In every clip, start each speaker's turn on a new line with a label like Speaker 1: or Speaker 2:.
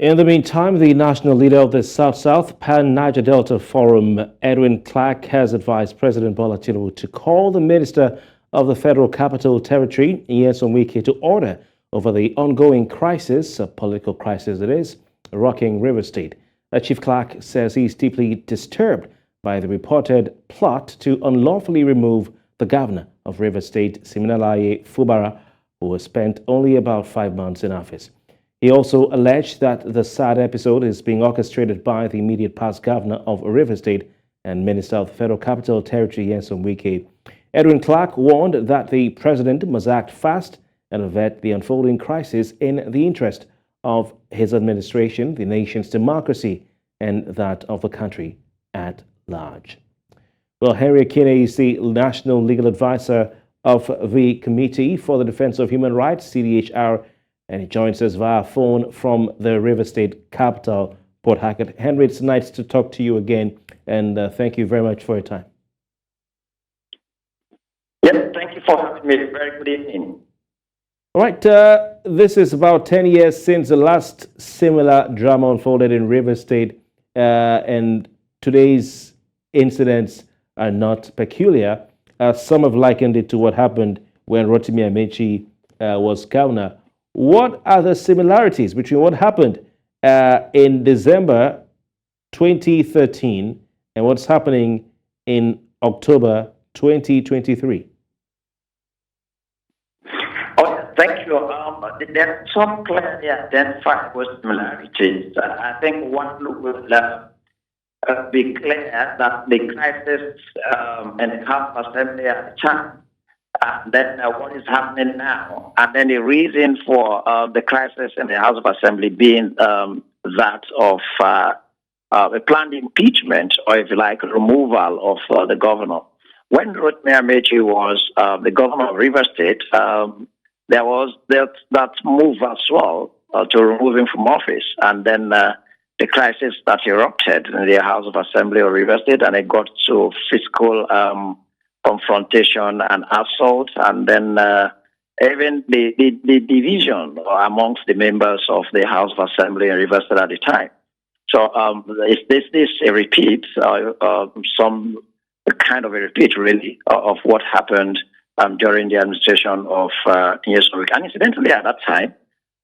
Speaker 1: In the meantime, the national leader of the South-South Pan-Niger Delta Forum, Edwin Clark, has advised President Bola Tinubu to call the Minister of the Federal Capital Territory, Nyesom Wike, to order over the ongoing crisis, a political crisis it is, rocking River State. Chief Clark says he's deeply disturbed by the reported plot to unlawfully remove the governor of River State, Siminalayi Fubara, who has spent only about 5 months in office. He also alleged that the sad episode is being orchestrated by the immediate past governor of River State and Minister of the Federal Capital Territory, Nyesom Wike. Edwin Clark warned that the president must act fast and avert the unfolding crisis in the interest of his administration, the nation's democracy, and that of the country at large. Well, Henry Ekine is the National Legal Advisor of the Committee for the Defense of Human Rights, CDHR, and he joins us via phone from the River State capital, Port Harcourt. Henry, it's nice to talk to you again, and thank you very much for your time.
Speaker 2: Yes, thank you for having me. Very good evening.
Speaker 1: All right, this is about 10 years since the last similar drama unfolded in River State, and today's incidents are not peculiar. Some have likened it to what happened when Rotimi Amechi was governor. What are the similarities between what happened in December 2013 and what's happening in October 2023?
Speaker 2: Oh, thank you. There are some clearly identifiable similarities. I think one will be clear that the crisis in the House of Assembly at the time, and then what is happening now, and then the reason for the crisis in the House of Assembly being that of a planned impeachment, or if you like, removal of the governor. When Rotimi Amechi was the governor of River State, there was that move as well to remove him from office, and then the crisis that erupted in the House of Assembly of River State, and it got to fiscal confrontation and assault, and then even the division amongst the members of the House of Assembly in River State at the time. So is this a repeat, some kind of a repeat, really, of what happened during the administration of Nyesom Wike? And incidentally, at that time,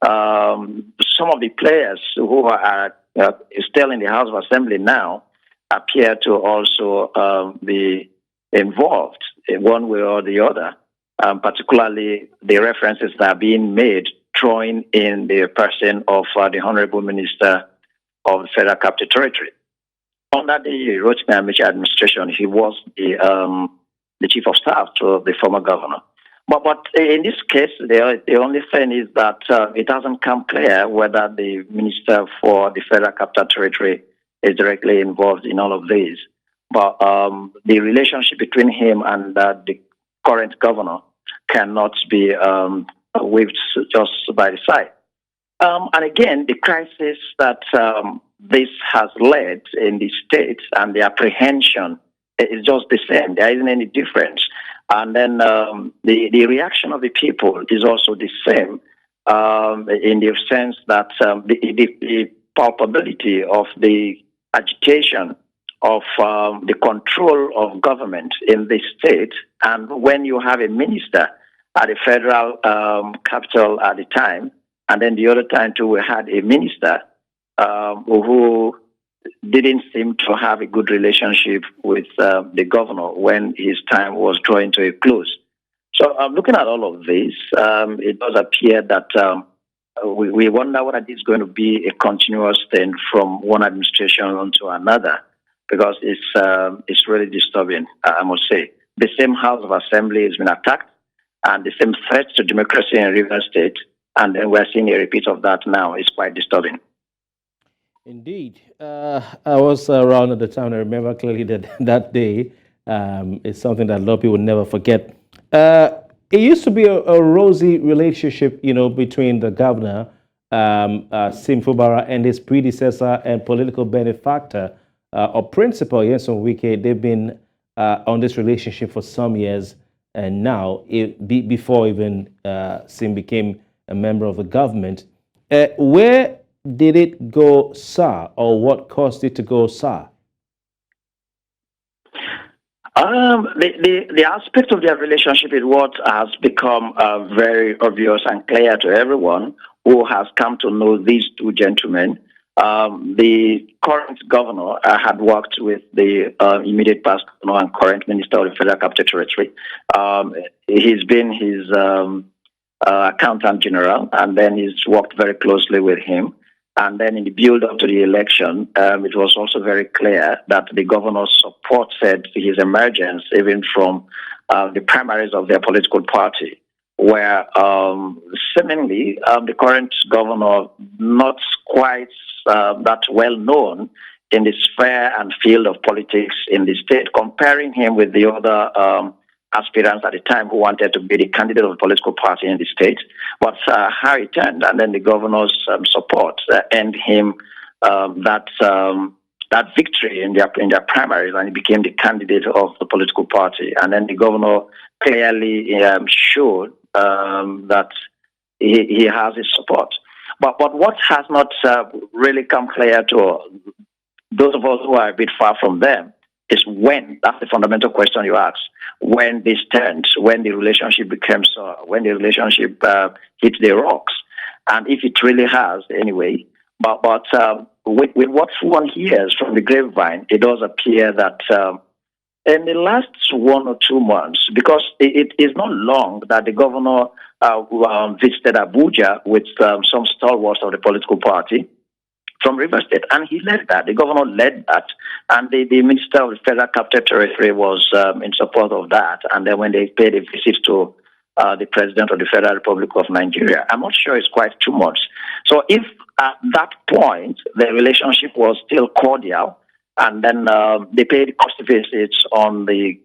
Speaker 2: some of the players who are still in the House of Assembly now appear to also be involved in one way or the other, particularly the references that are being made throwing in the person of the Honorable Minister of the Federal Capital Territory. Under the Rotimi Amechi administration, he was the chief of staff to the former governor. But in this case, the only thing is that it hasn't come clear whether the Minister for the Federal Capital Territory is directly involved in all of this. But the relationship between him and the current governor cannot be waved just by the side. And again, the crisis that this has led in the state and the apprehension is just the same. There isn't any difference. And then the reaction of the people is also the same in the sense that the palpability of the agitation of the control of government in the state, and when you have a minister at the federal capital at the time, and then the other time too, we had a minister who didn't seem to have a good relationship with the governor when his time was drawing to a close. So looking at all of this, it does appear that we wonder whether this is going to be a continuous thing from one administration onto another, because it's really disturbing, I must say. The same House of Assembly has been attacked, and the same threat to democracy in River State, and then we're seeing a repeat of that now. It's quite disturbing.
Speaker 1: Indeed. I was around at the time. I remember clearly that day is something that a lot of people never forget. It used to be a rosy relationship, between the governor, Sim Fubara, and his predecessor and political benefactor or principal, Nyesom Wike. They've been on this relationship for some years, and now, before even Sim became a member of the government. Where did it go sour, or what caused it to go sour?
Speaker 2: The aspect of their relationship is what has become very obvious and clear to everyone who has come to know these two gentlemen. The current governor had worked with the immediate past governor and current minister of the Federal Capital Territory. He's been his accountant general, and then he's worked very closely with him. And then in the build-up to the election, it was also very clear that the governor supported his emergence even from the primaries of their political party, where seemingly the current governor, not quite that well known in the sphere and field of politics in the state, comparing him with the other aspirants at the time who wanted to be the candidate of a political party in the state. But how it turned, and then the governor's support earned him that victory in their primaries, and he became the candidate of the political party. And then the governor clearly showed that he has his support. But what has not really come clear to those of us who are a bit far from them is when. That's the fundamental question you ask. When this turned, when the relationship became so, when the relationship hit the rocks, and if it really has, anyway. But with what one hears from the grapevine, it does appear that in the last 1 or 2 months, because it is not long that the governor visited Abuja with some stalwarts of the political party from Rivers State, and he led that. The governor led that, and the minister of the Federal Capital Territory was in support of that. And then when they paid a visit to the President of the Federal Republic of Nigeria, I'm not sure it's quite 2 months. So if at that point the relationship was still cordial, and then they paid cost visits on the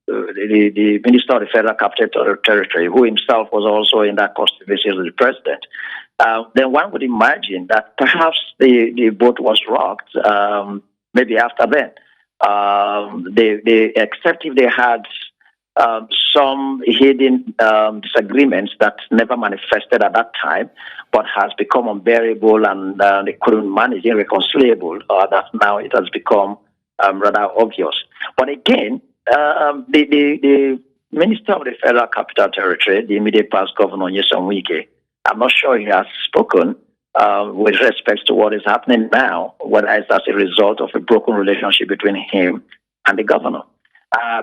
Speaker 2: Minister of the Federal Capital Territory, who himself was also in that cost visit with the President, then one would imagine that perhaps the boat was rocked maybe after then. Except if they had some hidden disagreements that never manifested at that time, but has become unbearable and they couldn't manage, irreconcilable, that now it has become rather obvious. But again, the Minister of the Federal Capital Territory, the immediate past governor, Nyesom Wike, I'm not sure he has spoken with respect to what is happening now, whether it's as a result of a broken relationship between him and the governor.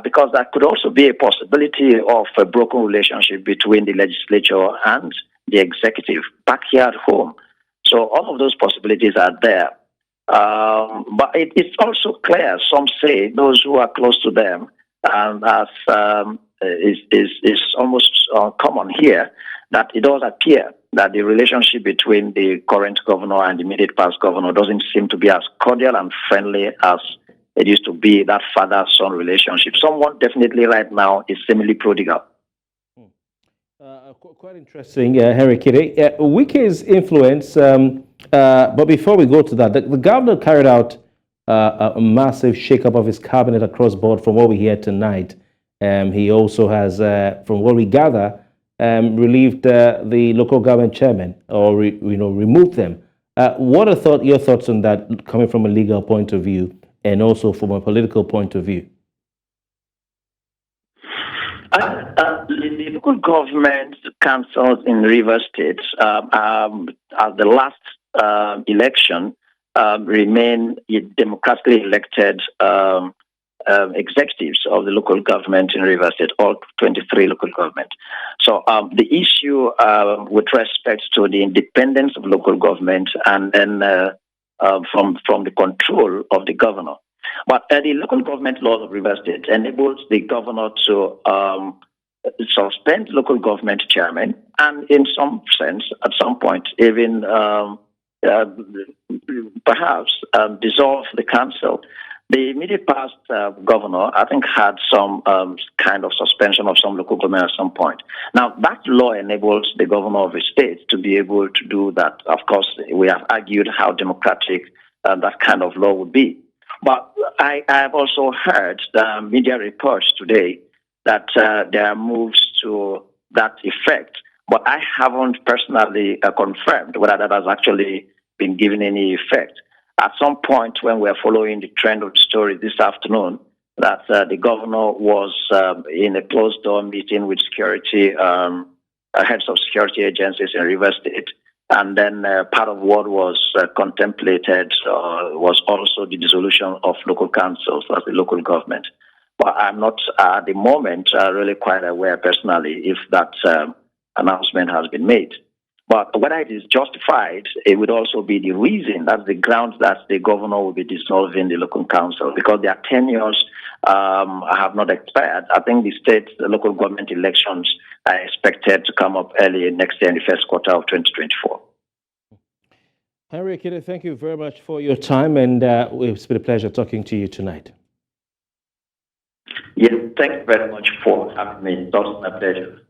Speaker 2: Because that could also be a possibility of a broken relationship between the legislature and the executive back here at home. So all of those possibilities are there. But it's also clear, some say, those who are close to them, as is almost common here, that it does appear that the relationship between the current governor and the immediate past governor doesn't seem to be as cordial and friendly as it used to be, that father-son relationship. Someone definitely right now is seemingly prodigal.
Speaker 1: Quite interesting, Henry Ekine. Wike's influence, but before we go to that, the governor carried out a massive shakeup of his cabinet across board from what we hear tonight. He also has, from what we gather, relieved the local government chairman, or removed them. What are your thoughts on that, coming from a legal point of view and also from a political point of view?
Speaker 2: The local government councils in Rivers State, at the last election, remain democratically elected executives of the local government in Rivers State, all 23 local government. So the issue with respect to the independence of local government and then from the control of the governor. But the local government laws of Rivers State enables the governor to suspend local government chairman and in some sense, at some point, even perhaps dissolve the council. The immediate past governor, I think, had some kind of suspension of some local government at some point. Now, that law enables the governor of a state to be able to do that. Of course, we have argued how democratic that kind of law would be. But I have also heard media reports today that there are moves to that effect. But I haven't personally confirmed whether that has actually been given any effect. At some point, when we are following the trend of the story this afternoon, that the governor was in a closed-door meeting with security heads of security agencies in Rivers State, and then part of what was contemplated was also the dissolution of local councils as the local government. But I'm not at the moment really quite aware personally if that announcement has been made. But whether it is justified, it would also be the reason, that's the grounds that the governor will be dissolving the local council, because their tenures have not expired. I think the local government elections are expected to come up early next year in the first quarter of 2024.
Speaker 1: Henry Ekine, thank you very much for your time, and it's been a pleasure talking to you tonight.
Speaker 2: Yes, thanks very much for having me. It was my pleasure.